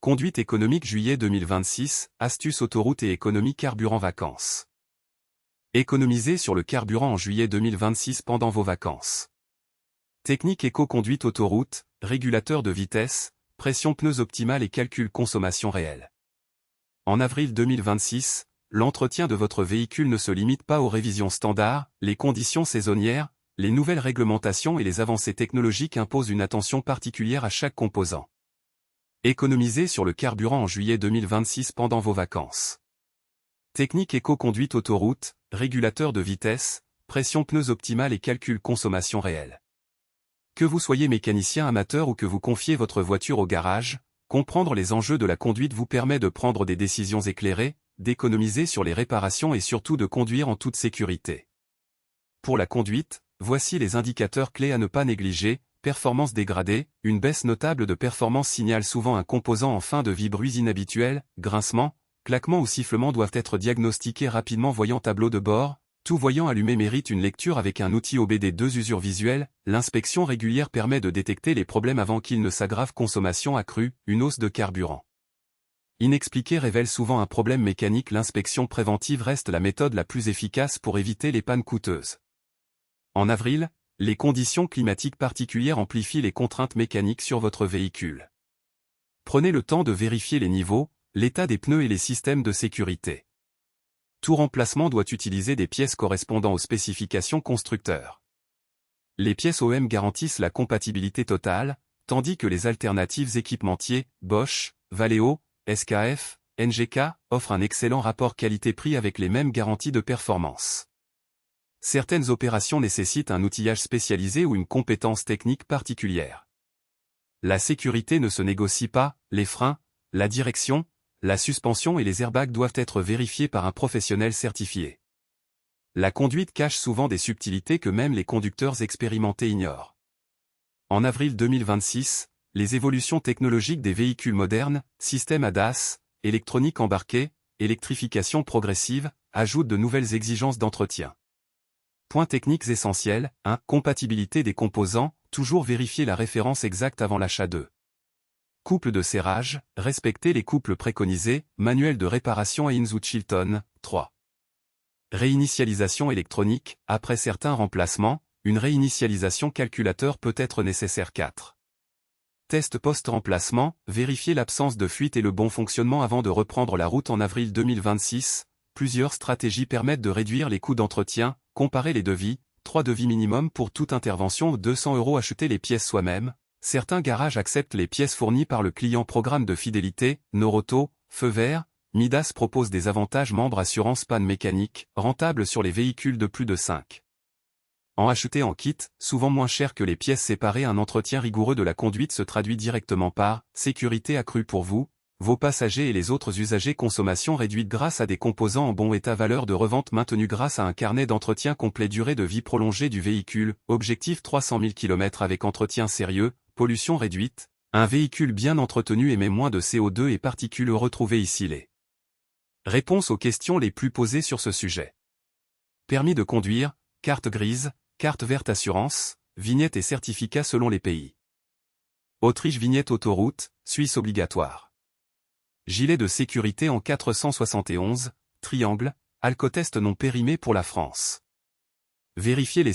Conduite économique juillet 2026, astuces autoroute et économie carburant vacances. Économisez sur le carburant en juillet 2026 pendant vos vacances. Technique éco-conduite autoroute, régulateur de vitesse, pression pneus optimale et calcul consommation réelle. En avril 2026, l'entretien de votre véhicule ne se limite pas aux révisions standards, les conditions saisonnières, les nouvelles réglementations et les avancées technologiques imposent une attention particulière à chaque composant. Économisez sur le carburant en juillet 2026 pendant vos vacances. Technique éco-conduite autoroute, régulateur de vitesse, pression pneus optimale et calcul consommation réelle. Que vous soyez mécanicien amateur ou que vous confiez votre voiture au garage, comprendre les enjeux de la conduite vous permet de prendre des décisions éclairées, d'économiser sur les réparations et surtout de conduire en toute sécurité. Pour la conduite, voici les indicateurs clés à ne pas négliger. Performance dégradée, une baisse notable de performance signale souvent un composant en fin de vie. Bruits inhabituels, grincements, claquements ou sifflements doivent être diagnostiqués rapidement. Voyant tableau de bord, tout voyant allumé mérite une lecture avec un outil OBD. 2 usures visuelles, l'inspection régulière permet de détecter les problèmes avant qu'ils ne s'aggravent. Consommation accrue, une hausse de carburant inexpliquée révèle souvent un problème mécanique. L'inspection préventive reste la méthode la plus efficace pour éviter les pannes coûteuses. En avril, les conditions climatiques particulières amplifient les contraintes mécaniques sur votre véhicule. Prenez le temps de vérifier les niveaux, l'état des pneus et les systèmes de sécurité. Tout remplacement doit utiliser des pièces correspondant aux spécifications constructeurs. Les pièces OEM garantissent la compatibilité totale, tandis que les alternatives équipementiers, Bosch, Valeo, SKF, NGK, offrent un excellent rapport qualité-prix avec les mêmes garanties de performance. Certaines opérations nécessitent un outillage spécialisé ou une compétence technique particulière. La sécurité ne se négocie pas, les freins, la direction, la suspension et les airbags doivent être vérifiés par un professionnel certifié. La conduite cache souvent des subtilités que même les conducteurs expérimentés ignorent. En avril 2026, les évolutions technologiques des véhicules modernes, système ADAS, électronique embarquée, électrification progressive, ajoutent de nouvelles exigences d'entretien. Points techniques essentiels, 1. Compatibilité des composants, toujours vérifier la référence exacte avant l'achat. 2. Couple de serrage, respecter les couples préconisés, manuel de réparation Haynes ou Chilton. 3. Réinitialisation électronique, après certains remplacements, une réinitialisation calculateur peut être nécessaire. 4. Test post-remplacement, vérifier l'absence de fuite et le bon fonctionnement avant de reprendre la route. En avril 2026, plusieurs stratégies permettent de réduire les coûts d'entretien. Comparez les devis, 3 devis minimum pour toute intervention, 200 €. Acheter les pièces soi-même. Certains garages acceptent les pièces fournies par le client. Programme de fidélité, Noroto, Feu Vert, Midas propose des avantages. Membres assurance panne mécanique, rentable sur les véhicules de plus de 5. En acheter en kit, souvent moins cher que les pièces séparées. Un entretien rigoureux de la conduite se traduit directement par sécurité accrue pour vous, vos passagers et les autres usagers. Consommation réduite grâce à des composants en bon état. Valeur de revente maintenue grâce à un carnet d'entretien complet. Durée de vie prolongée du véhicule, objectif 300 000 km avec entretien sérieux, pollution réduite. Un véhicule bien entretenu émet moins de CO2 et particules. Retrouvez ici les réponses aux questions les plus posées sur ce sujet. Permis de conduire, carte grise, carte verte. Assurance, vignette et certificat selon les pays. Autriche. Vignette autoroute, Suisse obligatoire. Gilet de sécurité en 471, triangle, alcotest non périmé pour la France. Vérifiez les